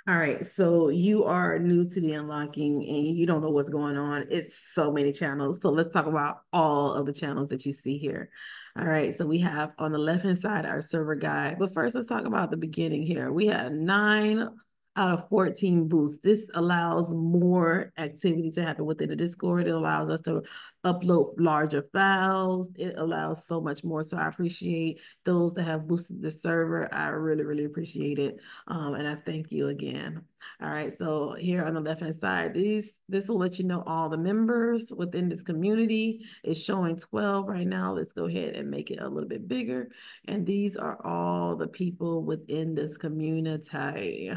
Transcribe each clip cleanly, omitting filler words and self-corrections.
All right, so you are new to the unlocking and you don't know what's going on. It's so many channels. So let's talk about all of the channels that you see here. All right, so we have on the left-hand side our server guide. But first, let's talk about the beginning here. We have 9 out of 14 boosts. This allows more activity to happen within the Discord. It allows us to upload larger files. It allows so much more. So I appreciate those that have boosted the server. I really, really appreciate it. And I thank you again. All right, so here on the left-hand side, this will let you know all the members within this community. It's showing 12 right now. Let's go ahead and make it a little bit bigger. And these are all the people within this community,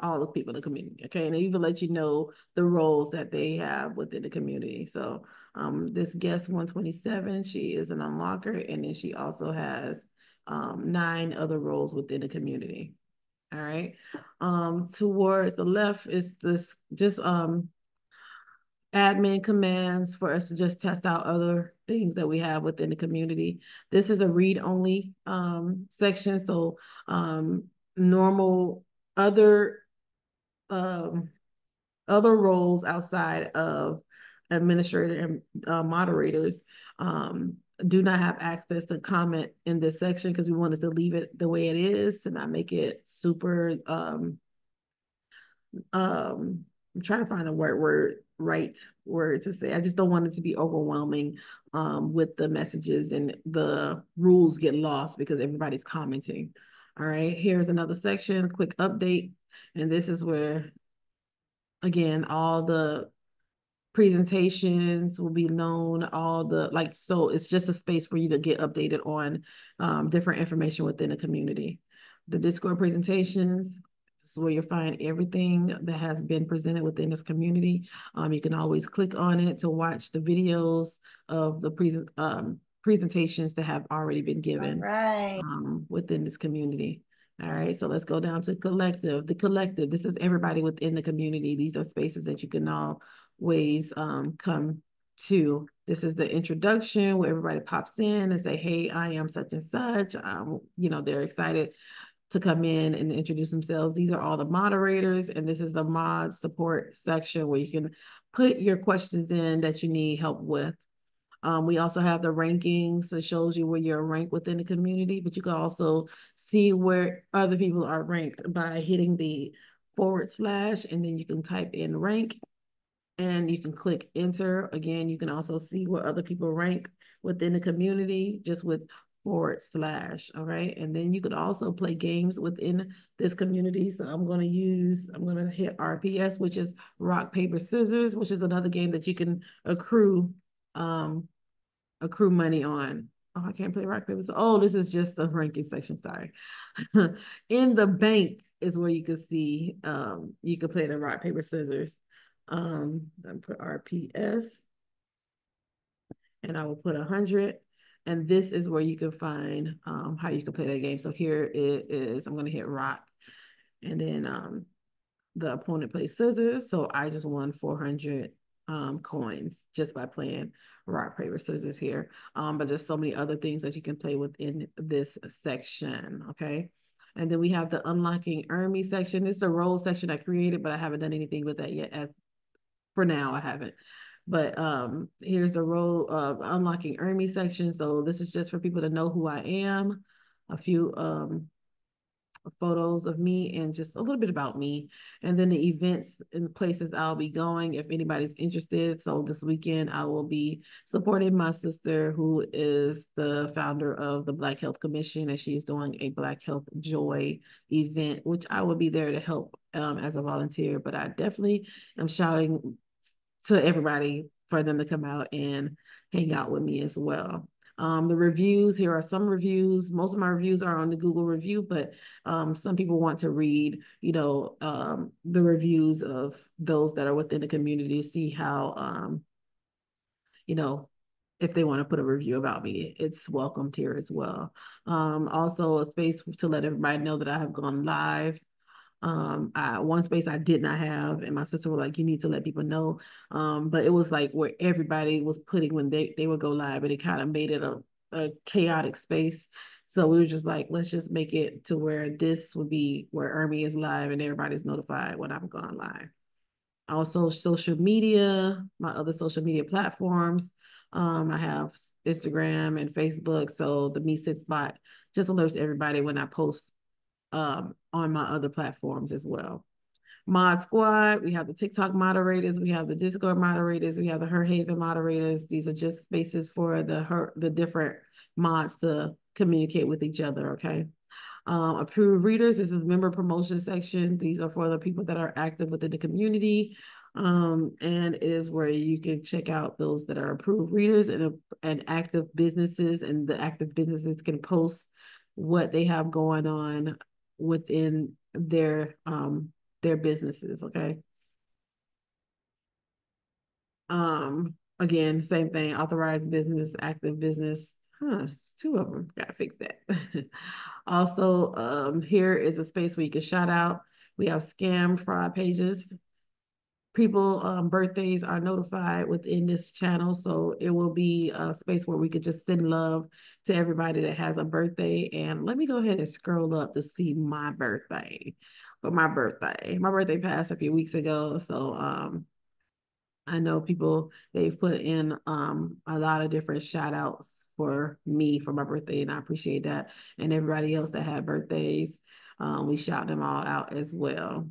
all the people in the community, okay? And it even let you know the roles that they have within the community. So this guest 127, she is an unlocker, and then she also has 9 other roles within the community. All right. Towards the left is this just admin commands for us to just test out other things that we have within the community. This is a read only section. So normal other um other roles outside of administrator and moderators um, do not have access to comment in this section because we wanted to leave it the way it is to not make it super I'm trying to find the right word to say. I just don't want it to be overwhelming with the messages and the rules get lost because everybody's commenting. All right, here's another section, quick update. And this is where, again, all the presentations will be known, all the like, so it's just a space for you to get updated on different information within the community. The Discord presentations, this is where you'll find everything that has been presented within this community. You can always click on it to watch the videos of the presentations that have already been All given right. within this community. All right, so let's go down to collective. The collective, this is everybody within the community. These are spaces that you can always come to. This is the introduction where everybody pops in and say, hey, I am such and such. They're excited to come in and introduce themselves. These are all the moderators, and this is the mod support section where you can put your questions in that you need help with. We also have the rankings. So it shows you where you're ranked within the community, but you can also see where other people are ranked by hitting the / and then you can type in rank and you can click enter. Again, you can also see where other people rank within the community just with / all right? And then you could also play games within this community. So I'm going to hit RPS, which is rock, paper, scissors, which is another game that you can um, accrue money on. Oh, I can't play rock, paper. Oh, this is just the ranking section. Sorry. In the bank is where you can see you can play the rock, paper, scissors. I put RPS and I will put 100. And this is where you can find how you can play that game. So here it is. I'm going to hit rock. And then the opponent plays scissors. So I just won 400 coins just by playing rock, paper, scissors here. But there's so many other things that you can play within this section. Okay. And then we have the unlocking Ermi section. This is a role section I created, but I haven't done anything with that yet. As for now, I haven't. But here's the role of unlocking Ermi section. So this is just for people to know who I am. A few photos of me and just a little bit about me, and then the events and places I'll be going if anybody's interested. So this weekend I will be supporting my sister who is the founder of the Black Health Commission, and she's doing a Black Health Joy event, which I will be there to help as a volunteer. But I definitely am shouting to everybody for them to come out and hang out with me as well. The reviews, here are some reviews. Most of my reviews are on the Google review, but some people want to read, the reviews of those that are within the community to see how, you know, if they want to put a review about me, it's welcomed here as well. Also a space to let everybody know that I have gone live. One space I did not have, and my sister was like, "You need to let people know." But it was like where everybody was putting when they would go live, and it kind of made it a chaotic space. So we were just like, let's just make it to where this would be where Ermi is live and everybody's notified when I'm going live. Also, social media, my other social media platforms. I have Instagram and Facebook. So the Me Sits bot just alerts everybody when I post on my other platforms as well. Mod Squad, we have the TikTok moderators, we have the Discord moderators, we have the Her Haven moderators. These are just spaces for the different mods to communicate with each other, okay? Approved readers, this is member promotion section. These are for the people that are active within the community. And it is where you can check out those that are approved readers and active businesses, and the active businesses can post what they have going on within their businesses, okay? Again, same thing, authorized business, active business. Two of them. Gotta fix that. Also, here is a space where you can shout out. We have scam fraud pages. People birthdays are notified within this channel, so it will be a space where we could just send love to everybody that has a birthday. And let me go ahead and scroll up to see my birthday. But my birthday passed a few weeks ago, so I know people, they've put in a lot of different shout outs for me for my birthday, and I appreciate that. And everybody else that had birthdays, we shout them all out as well.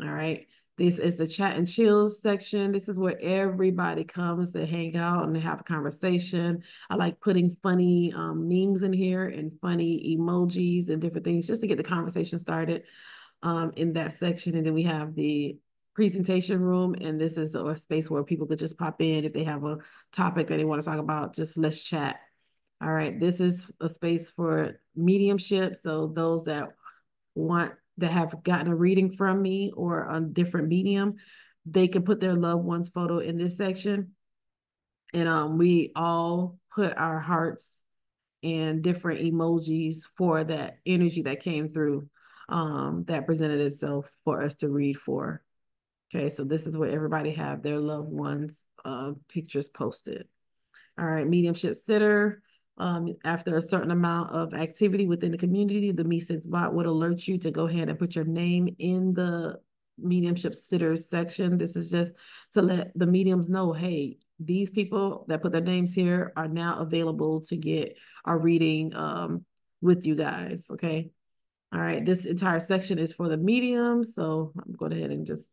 All right. This is the chat and chills section. This is where everybody comes to hang out and have a conversation. I like putting funny memes in here and funny emojis and different things just to get the conversation started in that section. And then we have the presentation room, and this is a space where people could just pop in if they have a topic that they want to talk about. Just let's chat. All right, this is a space for mediumship. So those that have gotten a reading from me or a different medium, they can put their loved one's photo in this section. And we all put our hearts and different emojis for that energy that came through that presented itself for us to read for. Okay, so this is where everybody have their loved ones pictures posted. All right, mediumship sitter. After a certain amount of activity within the community, the Me Sits bot would alert you to go ahead and put your name in the mediumship sitters section. This is just to let the mediums know, hey, these people that put their names here are now available to get our reading with you guys, okay? All right, this entire section is for the mediums, so I'm going ahead and just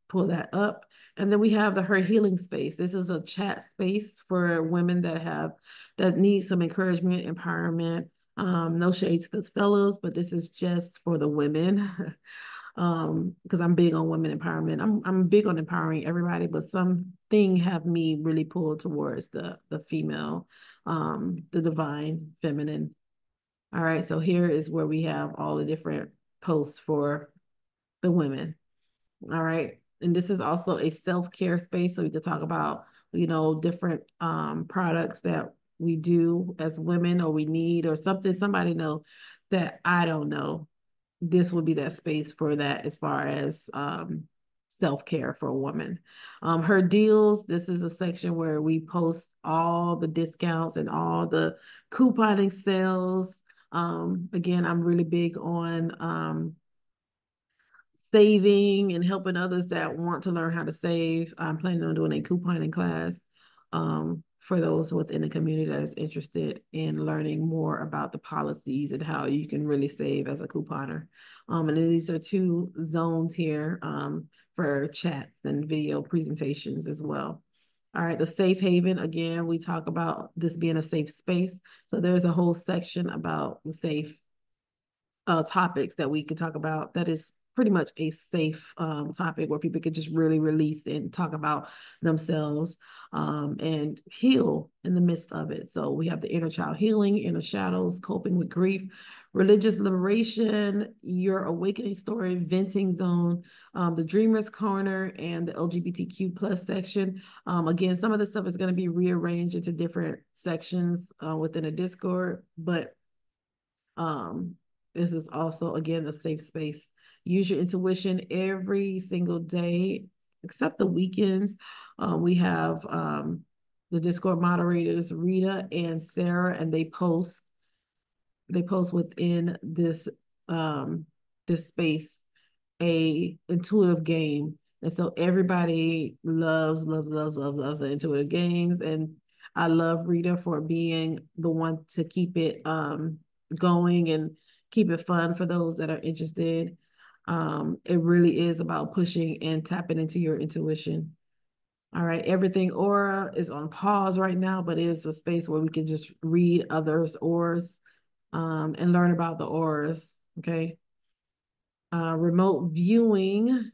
pull that up. And then we have the Her Healing Space. This is a chat space for women that need some encouragement, empowerment. No shade to the fellows, but this is just for the women. Because I'm big on women empowerment. I'm big on empowering everybody, but something have me really pulled towards the female, the divine feminine. All right, so here is where we have all the different posts for the women. All right. And this is also a self-care space. So we could talk about, different products that we do as women or we need or something somebody know that I don't know. This would be that space for that as far as self-care for a woman. Her deals, this is a section where we post all the discounts and all the couponing sales. Again, I'm really big on saving and helping others that want to learn how to save. I'm planning on doing a couponing class for those within the community that is interested in learning more about the policies and how you can really save as a couponer. And then these are two zones here for chats and video presentations as well. All right, the safe haven, again, we talk about this being a safe space. So there's a whole section about the safe topics that we could talk about that is pretty much a safe topic where people could just really release and talk about themselves and heal in the midst of it. So we have the inner child healing, inner shadows, coping with grief, religious liberation, your awakening story, venting zone, the dreamers corner, and the LGBTQ plus section. Again, some of this stuff is going to be rearranged into different sections within a Discord, but this is also, again, a safe space. Use your intuition every single day, except the weekends. We have the Discord moderators, Rita and Sarah, and they post they post within this space a intuitive game. And so everybody loves the intuitive games. And I love Rita for being the one to keep it going and keep it fun for those that are interested. It really is about pushing and tapping into your intuition. All right, everything aura is on pause right now, but it is a space where we can just read others' auras and learn about the auras. Okay. Remote viewing.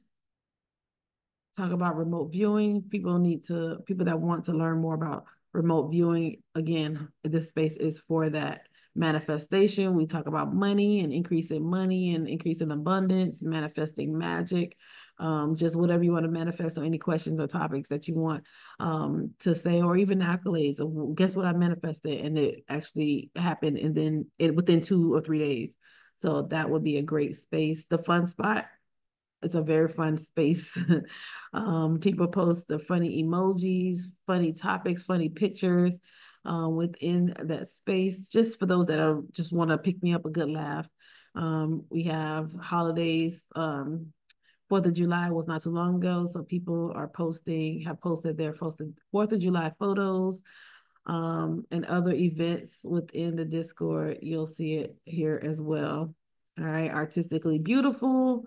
Talk about remote viewing. People that want to learn more about remote viewing. Again, this space is for that manifestation. We talk about money and increase in abundance, manifesting magic, just whatever you want to manifest, or any questions or topics that you want to say, or even accolades of guess what I manifested and it actually happened, and then within 2 or 3 days. So that would be a great space. The fun spot, it's a very fun space. People post the funny emojis, funny topics, funny pictures within that space, just for those that are just want to pick me up a good laugh. We have holidays. 4th of July was not too long ago, so people have posted 4th of July photos and other events within the Discord. You'll see it here as well. All right, artistically beautiful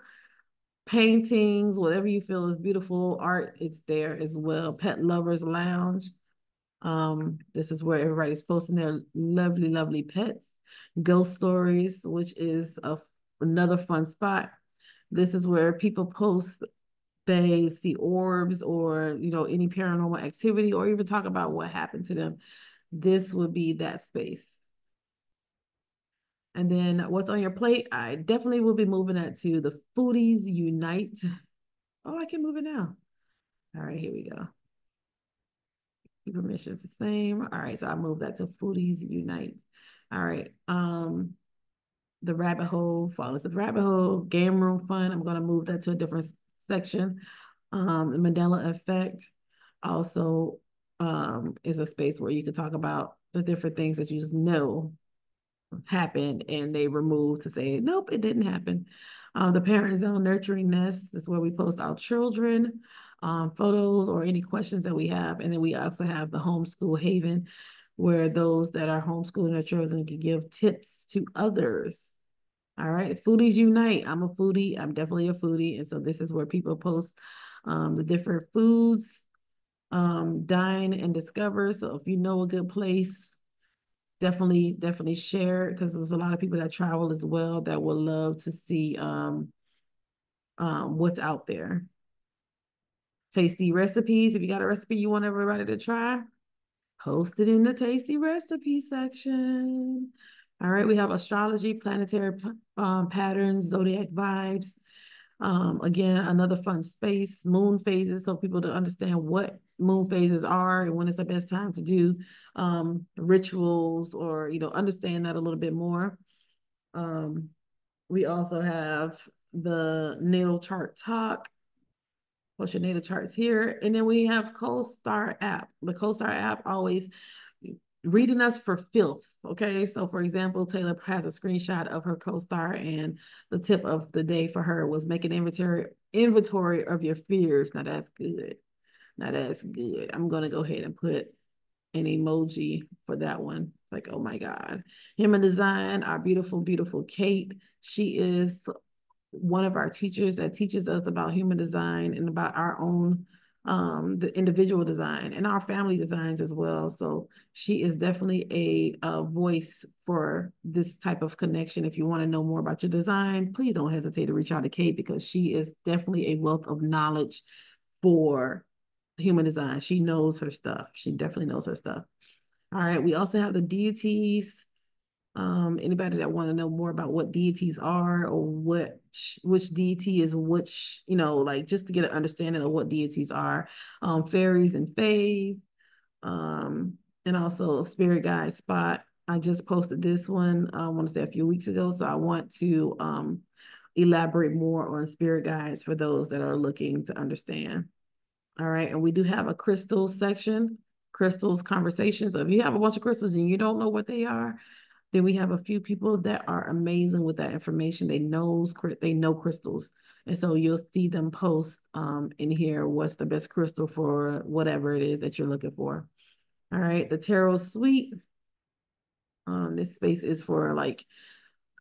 paintings, whatever you feel is beautiful art, it's there as well. Pet Lovers Lounge. This is where everybody's posting their lovely pets. Ghost Stories, which is another fun spot. This is where people post they see orbs or any paranormal activity, or even talk about what happened to them. This would be that space. And then what's on your plate? I definitely will be moving that to the Foodies Unite. Oh, I can move it now. All right, here we go. Keep permissions the same. All right, so I move that to Foodies Unite. All right. The rabbit hole, fall into the rabbit hole, game room fun. I'm gonna move that to a different section. The Mandela effect also is a space where you can talk about the different things that you just know happened and they removed to say, nope, it didn't happen. The Parent Zone Nurturing Nest is where we post our children, photos, or any questions that we have. And then we also have the Homeschool Haven, where those that are homeschooling their children can give tips to others. All right, Foodies Unite. I'm a foodie. I'm definitely a foodie. And so this is where people post the different foods, dine and discover. So if you know a good place, definitely share it, because there's a lot of people that travel as well that would love to see what's out there. Tasty recipes. If you got a recipe you want everybody to try, post it in the tasty recipe section. All right, we have astrology, planetary patterns, zodiac vibes. Again, another fun space, moon phases, so people to understand what moon phases are and when is the best time to do rituals, or understand that a little bit more. We also have the natal chart talk. Post your natal charts here. And then we have CoStar app. The CoStar app always reading us for filth. Okay. So for example, Taylor has a screenshot of her CoStar, and the tip of the day for her was make an inventory of your fears. Now that's good. I'm going to go ahead and put an emoji for that one. Like, oh my God. Human Design, our beautiful Kate. She is one of our teachers that teaches us about human design and about our own the individual design and our family designs as well. So she is definitely a voice for this type of connection. If you want to know more about your design, please don't hesitate to reach out to Kate, because she is definitely a wealth of knowledge for human design. She knows her stuff. She definitely knows her stuff. All right. We also have the deities. Anybody that want to know more about what deities are, or which deity is which, like just to get an understanding of what deities are, fairies and fays, and also spirit guide spot. I just posted this one, I want to say a few weeks ago, so I want to elaborate more on spirit guides for those that are looking to understand. All right, and we do have a crystals section, crystals conversations. So if you have a bunch of crystals and you don't know what they are, Then we have a few people that are amazing with that information. They know crystals. And so you'll see them post in here what's the best crystal for whatever it is that you're looking for. All right, the tarot suite. This space is for like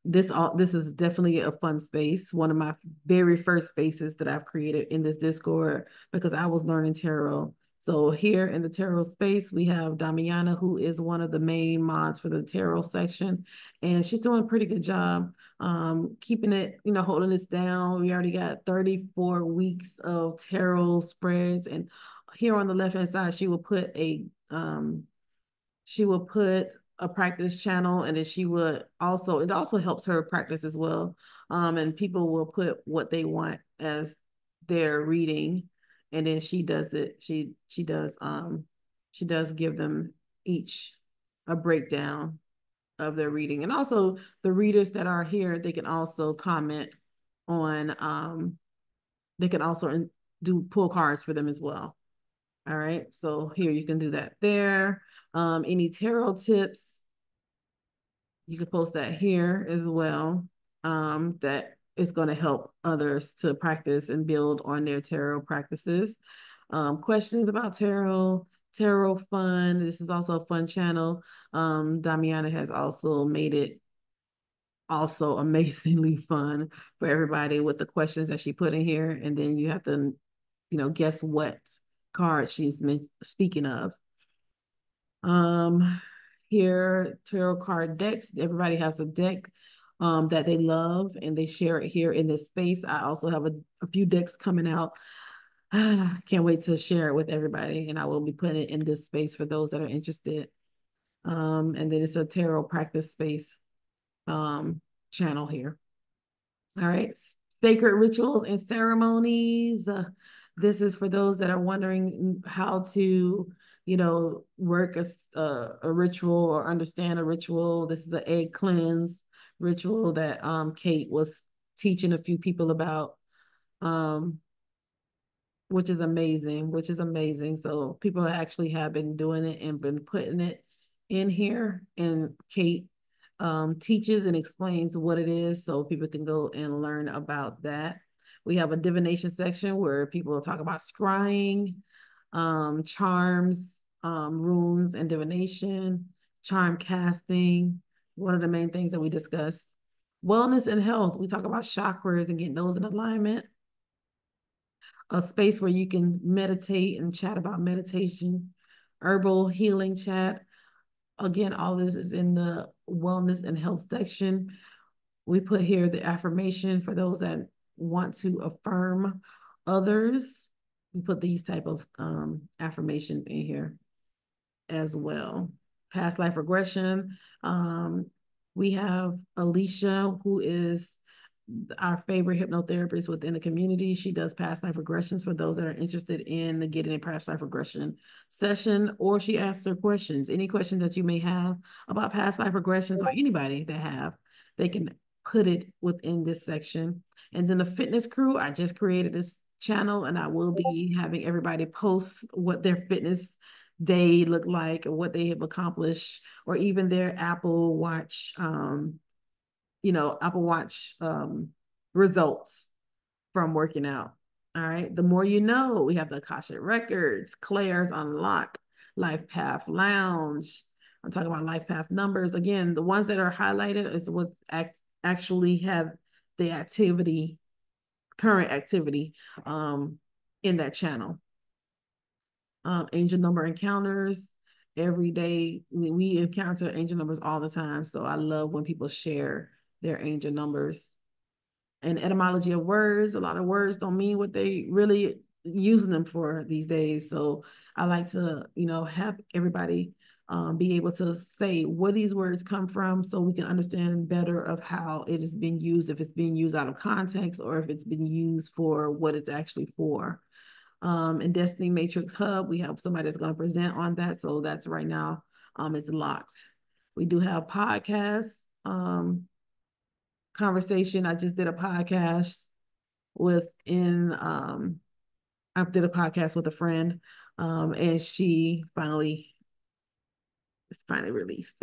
this is definitely a fun space. One of my very first spaces that I've created in this Discord because I was learning tarot. So here in the tarot space, we have Damiana, who is one of the main mods for the tarot section, and she's doing a pretty good job keeping it, holding this down. We already got 34 weeks of tarot spreads, and here on the left hand side, she will put a practice channel, and then it also helps her practice as well. And people will put what they want as their reading, and then she does it. She does give them each a breakdown of their reading. And also the readers that are here, they can also comment on they can also do pull cards for them as well. All right, so here you can do that there. Any tarot tips, you can post that here as well. That is going to help others to practice and build on their tarot practices. Questions about tarot fun. This is also a fun channel. Damiana has also made it also amazingly fun for everybody with the questions that she put in here. And then you have to, guess what card she's speaking of. Here, tarot card decks. Everybody has a deck that they love, and they share it here in this space. I also have a few decks coming out. Can't wait to share it with everybody, and I will be putting it in this space for those that are interested. And then it's a tarot practice space channel here. All right, sacred rituals and ceremonies. This is for those that are wondering how to, work a ritual or understand a ritual. This is an egg cleanse ritual that Kate was teaching a few people about, which is amazing. So people actually have been doing it and been putting it in here, and Kate teaches and explains what it is so people can go and learn about that. We have a divination section where people talk about scrying, charms, runes and divination, charm casting, one of the main things that we discussed. Wellness and health, we talk about chakras and getting those in alignment. A space where you can meditate and chat about meditation, herbal healing chat. Again, all this is in the wellness and health section. We put here the affirmation for those that want to affirm others. We put these type of affirmations in here as well. Past life regression. We have Alicia, who is our favorite hypnotherapist within the community. She does past life regressions for those that are interested in getting a past life regression session, or she asks her questions. Any questions that you may have about past life regressions, or anybody that have, they can put it within this section. And then the fitness crew, I just created this channel, and I will be having everybody post what their fitness day look like, or what they have accomplished, or even their Apple Watch Apple Watch results from working out. All right. The more you know, we have the Akashic Records, Claire's Unlock, Life Path Lounge. I'm talking about Life Path numbers. Again, the ones that are highlighted is what actually have the current activity in that channel. Angel number encounters. Every day we encounter angel numbers all the time. So I love when people share their angel numbers. And etymology of words. A lot of words don't mean what they really using them for these days. So I like to, have everybody be able to say where these words come from, so we can understand better of how it is being used, if it's being used out of context, or if it's been used for what it's actually for. In Destiny Matrix Hub, we have somebody that's going to present on that. So that's right now, it's locked. We do have podcasts, conversation. I just did a podcast I did a podcast with a friend, and it's finally released.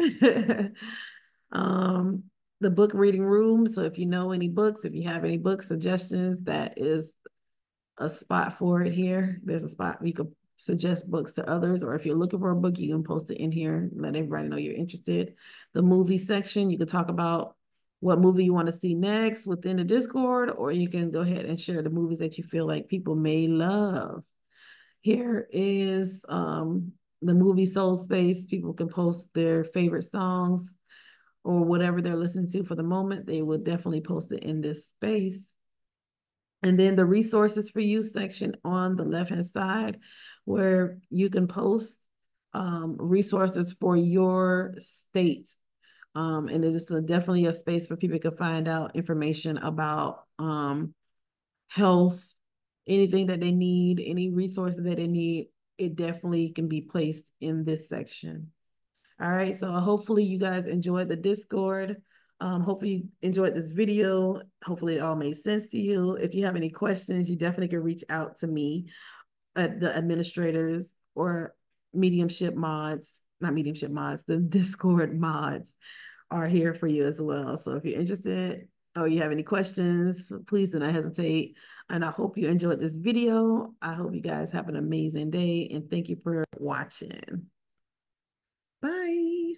Um, the book reading room. So if you know any books, if you have any book suggestions, that is a spot for it here. There's a spot you could suggest books to others, or if you're looking for a book, you can post it in here, let everybody know you're interested. The movie section, you could talk about what movie you want to see next within the Discord, or you can go ahead and share the movies that you feel like people may love. Here is the movie soul space. People can post their favorite songs or whatever they're listening to for the moment. They will definitely post it in this space. And then the resources for you section on the left-hand side, where you can post resources for your state. And it is definitely a space where people can find out information about health, anything that they need, any resources that they need. It definitely can be placed in this section. All right, so hopefully you guys enjoyed the Discord. Hopefully you enjoyed this video. Hopefully it all made sense to you. If you have any questions, you definitely can reach out to me at the administrators or mediumship mods, not mediumship mods, the Discord mods are here for you as well. So if you're interested or you have any questions, please do not hesitate. And I hope you enjoyed this video. I hope you guys have an amazing day and thank you for watching. Bye.